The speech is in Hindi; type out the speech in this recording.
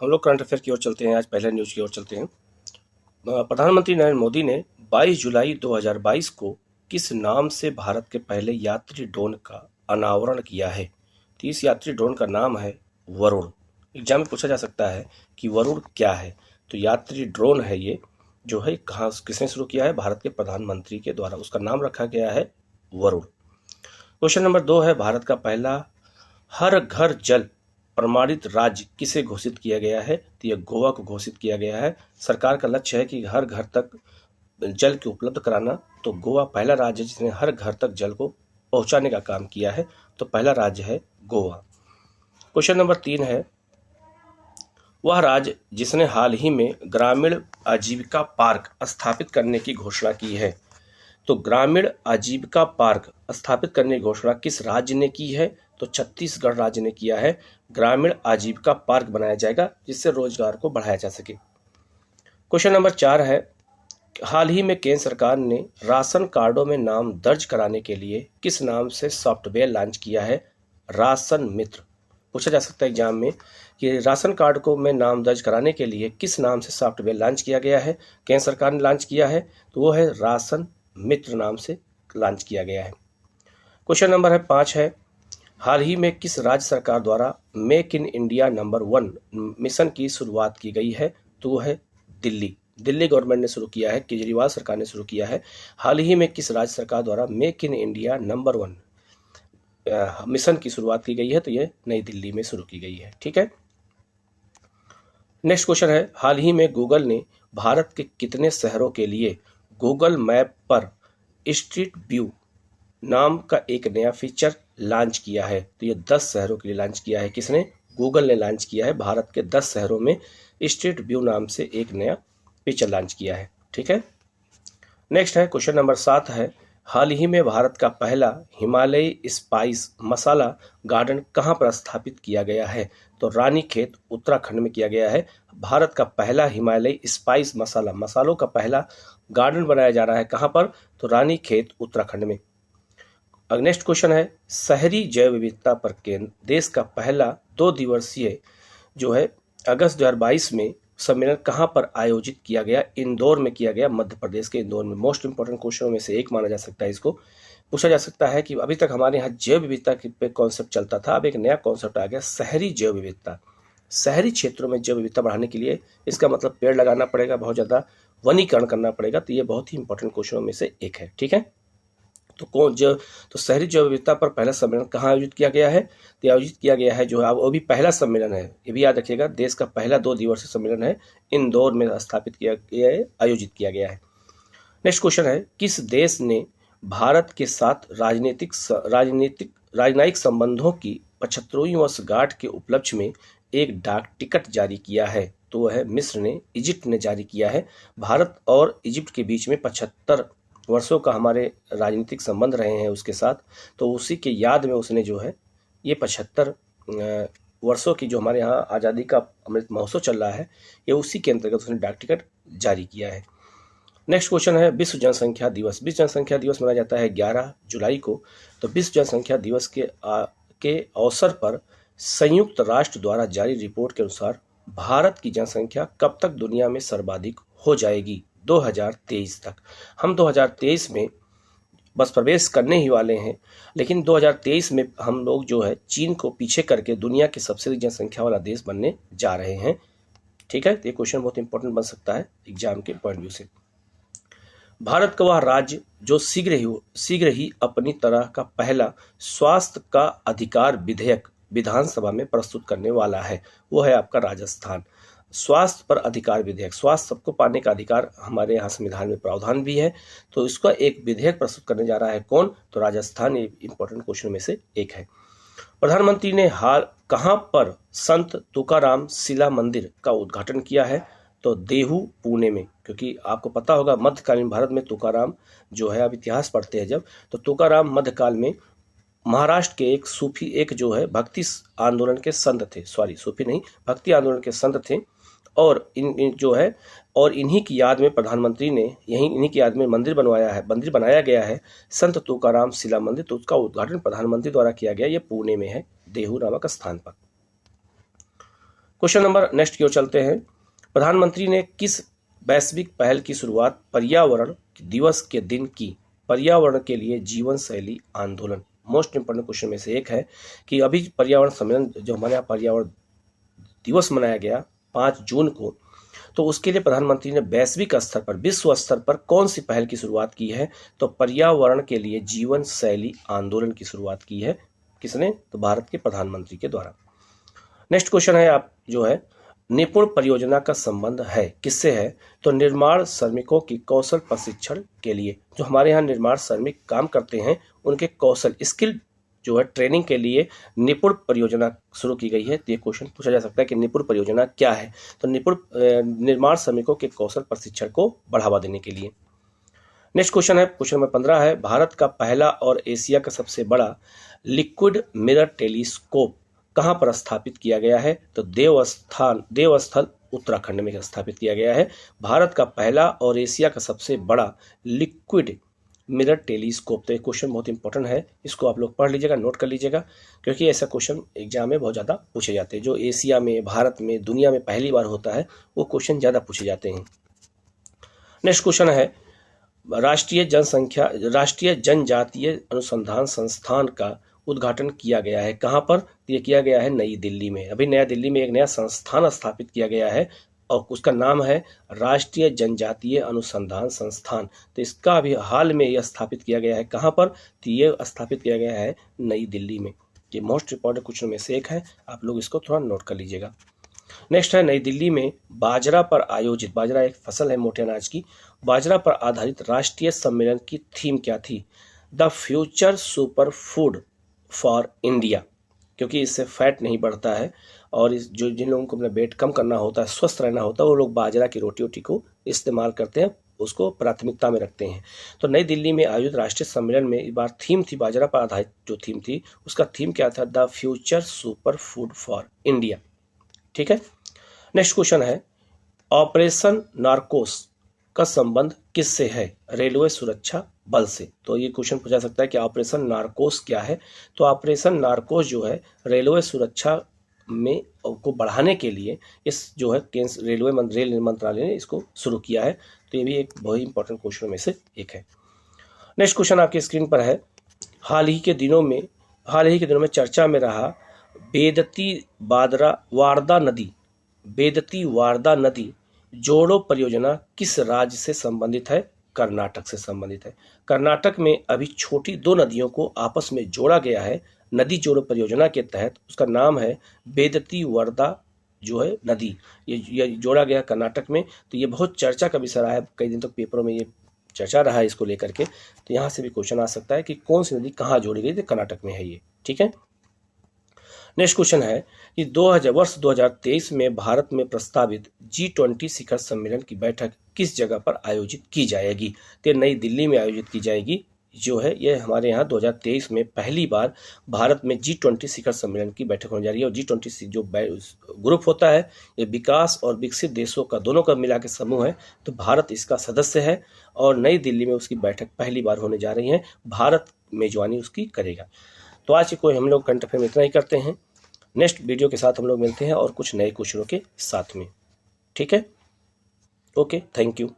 हम लोग करंट अफेयर की ओर चलते हैं। आज पहले न्यूज़ की ओर चलते हैं। प्रधानमंत्री नरेंद्र मोदी ने 22 जुलाई 2022 को किस नाम से भारत के पहले यात्री ड्रोन का अनावरण किया है? तो इस यात्री ड्रोन का नाम है वरुण। एग्जाम में पूछा जा सकता है कि वरुण क्या है। तो यात्री ड्रोन है ये, जो है कहाँ किसने शुरू किया है? भारत के प्रधानमंत्री के द्वारा। उसका नाम रखा गया है वरुण। क्वेश्चन नंबर 2 है, भारत का पहला हर घर जल प्रमाणित राज्य किसे घोषित किया गया है? तो यह गोवा को घोषित किया गया है। सरकार का लक्ष्य है कि हर घर तक जल की उपलब्ध कराना। तो गोवा पहला राज्य है जिसने हर घर तक जल को पहुंचाने का काम किया है। तो पहला राज्य है गोवा। क्वेश्चन नंबर 3 है, वह राज्य जिसने हाल ही में ग्रामीण आजीविका पार्क स्थापित करने की घोषणा की है। तो ग्रामीण आजीविका पार्क स्थापित करने की घोषणा किस राज्य ने की है? तो छत्तीसगढ़ राज्य ने किया है। ग्रामीण आजीविका पार्क बनाया जाएगा जिससे रोजगार को बढ़ाया जा सके। क्वेश्चन नंबर 4 है, हाल ही में केंद्र सरकार ने राशन कार्डों में नाम दर्ज कराने के लिए किस नाम से सॉफ्टवेयर लॉन्च किया है? राशन मित्र। पूछा जा सकता है एग्जाम में कि राशन कार्ड को में नाम दर्ज कराने के लिए किस नाम से सॉफ्टवेयर लॉन्च किया गया है? केंद्र सरकार ने लॉन्च किया है, तो वो है राशन मित्र नाम से लॉन्च किया गया है। क्वेश्चन नंबर 5 है, हाल ही में किस राज्य सरकार द्वारा make in India number 1 mission की शुरुआत की गई है? तो वो है दिल्ली। दिल्ली गवर्नमेंट ने शुरू किया है, केजरीवाल सरकार ने शुरू किया है। हाल ही में किस राज्य सरकार द्वारा make in India number 1 mission की शुरुआत की गई है? तो ये नई दिल्ली में शुरू की गई है। ठीक है। नेक्स्ट क्वेश्चन है, हाल ही में गूगल ने भारत के कितने शहरों के लिए गूगल मैप पर स्ट्रीट व्यू नाम का एक नया फीचर लॉन्च किया है? तो ये 10 शहरों के लिए लॉन्च किया है। किसने? गूगल ने लॉन्च किया है। भारत के 10 शहरों में स्ट्रीट व्यू नाम से एक नया फीचर लॉन्च किया है। ठीक है। नेक्स्ट है क्वेश्चन नंबर 7 है, हाल ही में भारत का पहला हिमालयी स्पाइस मसाला गार्डन कहाँ पर स्थापित किया गया है? तो रानीखेत उत्तराखंड में किया गया है। भारत का पहला हिमालयी स्पाइस मसालों का पहला गार्डन बनाया जा रहा है। कहाँ पर? तो रानीखेत उत्तराखंड में। अब नेक्स्ट क्वेश्चन है, शहरी जैव विविधता पर केंद्र देश का पहला 2 दिवसीय जो है अगस्त 2022 में सम्मेलन कहाँ पर आयोजित किया गया? इंदौर में किया गया, मध्य प्रदेश के इंदौर में। मोस्ट इंपोर्टेंट क्वेश्चनों में से एक माना जा सकता है इसको। पूछा जा सकता है कि अभी तक हमारे यहाँ जैव विविधता पे कॉन्सेप्ट चलता था, अब एक नया कॉन्सेप्ट आ गया, शहरी जैव विविधता। शहरी क्षेत्रों में जैव विविधता बढ़ाने के लिए इसका मतलब पेड़ लगाना पड़ेगा, बहुत ज़्यादा वनीकरण करना पड़ेगा। तो ये बहुत ही इंपॉर्टेंट क्वेश्चनों में से एक है। ठीक है। तो शहरी जैव विविधता पर पहला सम्मेलन कहाँ आयोजित किया गया है? तो आयोजित किया गया है जो है वो भी पहला सम्मेलन है, ये भी याद रखिएगा, देश का पहला 2 दिवसीय सम्मेलन है, इंदौर में स्थापित किया गया है, आयोजित किया गया है। नेक्स्ट क्वेश्चन है, किस देश ने भारत के साथ राजनयिक संबंधों की 75वीं वर्षगांठ के उपलक्ष्य में एक डाक टिकट जारी किया है? तो वह है मिस्र ने, इजिप्ट ने जारी किया है। भारत और इजिप्ट के बीच में 75 वर्षों का हमारे राजनीतिक संबंध रहे हैं उसके साथ, तो उसी के याद में उसने जो है ये 75 वर्षों की जो हमारे यहाँ आज़ादी का अमृत महोत्सव चल रहा है, ये उसी के अंतर्गत उसने डाक टिकट जारी किया है। नेक्स्ट क्वेश्चन है, विश्व जनसंख्या दिवस। विश्व जनसंख्या दिवस मनाया जाता है 11 जुलाई को। तो विश्व जनसंख्या दिवस के अवसर पर संयुक्त राष्ट्र द्वारा जारी रिपोर्ट के अनुसार भारत की जनसंख्या कब तक दुनिया में सर्वाधिक हो जाएगी? 2023 तक। हम 2023 में बस प्रवेश करने ही वाले हैं, लेकिन 2023 में हम लोग जो है चीन को पीछे करके दुनिया के सबसे अधिक जनसंख्या वाला देश बनने जा रहे हैं। ठीक है। तो ये क्वेश्चन बहुत इंपॉर्टेंट बन सकता है एग्जाम के पॉइंट व्यू से। भारत का वह राज्य जो शीघ्र ही अपनी तरह का पहला स्वास्थ्य का अधिकार विधेयक विधानसभा में प्रस्तुत करने वाला है, वो है आपका राजस्थान। स्वास्थ्य पर अधिकार विधेयक, स्वास्थ्य सबको पाने का अधिकार हमारे यहाँ संविधान में प्रावधान भी है, तो इसका एक विधेयक प्रस्तुत करने जा रहा है कौन? तो राजस्थान। ये इंपॉर्टेंट क्वेश्चन में से एक है। प्रधानमंत्री ने हाल कहाँ पर संत तुकाराम शिला मंदिर का उद्घाटन किया है? तो देहू, पुणे में। क्योंकि आपको पता होगा मध्यकालीन भारत में तुकाराम जो है, आप इतिहास पढ़ते हैं जब, तो तुकाराम मध्यकाल में महाराष्ट्र के एक सूफी, एक जो है भक्ति आंदोलन के संत थे, सॉरी सूफी नहीं, भक्ति आंदोलन के संत थे। और इन जो है और इन्हीं की याद में प्रधानमंत्री ने इन्हीं की याद में मंदिर बनाया गया है संत तुकाराम शिला मंदिर। तो उसका उद्घाटन प्रधानमंत्री द्वारा किया गया, ये पुणे में है, देहू नामक स्थान पर। क्वेश्चन नंबर नेक्स्ट की ओर चलते हैं। प्रधानमंत्री ने किस वैश्विक पहल की शुरुआत पर्यावरण दिवस के दिन की? पर्यावरण के लिए जीवन शैली आंदोलन, मोस्ट इंपोर्टेंट क्वेश्चन में से एक है कि अभी पर्यावरण सम्मेलन जो हमारे यहाँ पर्यावरण दिवस मनाया गया 5 जून को, तो उसके लिए प्रधानमंत्री ने वैश्विक स्तर पर, विश्व स्तर पर कौन सी पहल की शुरुआत की है? तो पर्यावरण के लिए जीवन शैली आंदोलन की शुरुआत की है। किसने? तो भारत के प्रधानमंत्री के द्वारा। नेक्स्ट क्वेश्चन है आप जो है, निपुण परियोजना का संबंध है किससे है? तो निर्माण श्रमिकों की कौशल प्रशिक्षण के लिए, जो हमारे यहाँ निर्माण श्रमिक काम करते हैं उनके कौशल स्किल जो है ट्रेनिंग के लिए निपुण परियोजना शुरू की गई है। तो ये क्वेश्चन पूछा जा सकता है कि निपुण परियोजना क्या है? तो निपुण निर्माण श्रमिकों के कौशल प्रशिक्षण को बढ़ावा देने के लिए। नेक्स्ट क्वेश्चन है, क्वेश्चन नंबर 15 है, भारत का पहला और एशिया का सबसे बड़ा लिक्विड मिरर टेलीस्कोप कहाँ पर स्थापित किया गया है? तो देवस्थल उत्तराखंड में स्थापित किया गया है। भारत का पहला और एशिया का सबसे बड़ा लिक्विड मिरर टेलीस्कोप। तो ये क्वेश्चन बहुत इंपॉर्टेंट है, इसको आप लोग पढ़ लीजिएगा, नोट कर लीजिएगा, क्योंकि ऐसा क्वेश्चन एग्जाम में बहुत ज़्यादा पूछे जाते हैं। जो एशिया में, भारत में, दुनिया में पहली बार होता है वो क्वेश्चन ज़्यादा पूछे जाते हैं। नेक्स्ट क्वेश्चन है, राष्ट्रीय जनजातीय अनुसंधान संस्थान का उद्घाटन किया गया है कहाँ पर? ये किया गया है नई दिल्ली में। अभी नया दिल्ली में एक नया संस्थान स्थापित किया गया है और उसका नाम है राष्ट्रीय जनजातीय अनुसंधान संस्थान। तो इसका अभी हाल में यह स्थापित किया गया है कहाँ पर? तो ये स्थापित किया गया है नई दिल्ली में। ये मोस्ट इंपॉर्टेंट क्वेश्चन में से एक है, आप लोग इसको थोड़ा नोट कर लीजिएगा। नेक्स्ट है, नई दिल्ली में बाजरा पर आयोजित, बाजरा एक फसल है मोटे अनाज की, बाजरा पर आधारित राष्ट्रीय सम्मेलन की थीम क्या थी? The future super food for India, क्योंकि इससे फैट नहीं बढ़ता है और इस जो जिन लोगों को अपना वेट कम करना होता है, स्वस्थ रहना होता है, वो लोग बाजरा की रोटी को इस्तेमाल करते हैं, उसको प्राथमिकता में रखते हैं। तो नई दिल्ली में आयोजित राष्ट्रीय सम्मेलन में इस बार थीम थी, बाजरा पर आधारित जो थीम थी उसका थीम क्या था? The future super food for India. ठीक है। नेक्स्ट क्वेश्चन है, ऑपरेशन नार्कोस का संबंध किससे है? रेलवे सुरक्षा बल से। तो ये क्वेश्चन पूछा सकता है कि ऑपरेशन नार्कोस क्या है? तो ऑपरेशन नार्कोस जो है रेलवे सुरक्षा में को बढ़ाने के लिए इस जो है रेल मंत्रालय ने इसको शुरू किया है। तो ये भी एक बहुत इंपॉर्टेंट क्वेश्चन में से एक है। नेक्स्ट क्वेश्चन आपकी स्क्रीन पर है, हाल ही के दिनों में चर्चा में रहा बेदती वारदा नदी जोड़ो परियोजना किस राज्य से संबंधित है? कर्नाटक से संबंधित है। कर्नाटक में अभी छोटी 2 नदियों को आपस में जोड़ा गया है नदी जोड़ो परियोजना के तहत। उसका नाम है बेदती वर्दा जो है नदी, ये जोड़ा गया कर्नाटक में। तो ये बहुत चर्चा का विषय रहा है, कई दिन तक पेपरों में ये चर्चा रहा है इसको लेकर के। तो यहाँ से भी क्वेश्चन आ सकता है कि कौन सी नदी कहाँ जोड़ी गई? तो कर्नाटक में है ये। ठीक है। नेक्स्ट क्वेश्चन है कि वर्ष 2023 में भारत में प्रस्तावित G20 शिखर सम्मेलन की बैठक किस जगह पर आयोजित की जाएगी? तो नई दिल्ली में आयोजित की जाएगी। जो है ये हमारे यहाँ 2023 में पहली बार भारत में G20 शिखर सम्मेलन की बैठक होने जा रही है। और G20 जो ग्रुप होता है ये विकास और विकसित देशों का दोनों का मिला के समूह है। तो भारत इसका सदस्य है और नई दिल्ली में उसकी बैठक पहली बार होने जा रही है। भारत मेजबानी उसकी करेगा। तो आज कोई हम लोग करंट अफेयर में इतना ही करते हैं। नेक्स्ट वीडियो के साथ हम लोग मिलते हैं और कुछ नए क्वेश्चनों के साथ में। ठीक है, ओके, थैंक यू।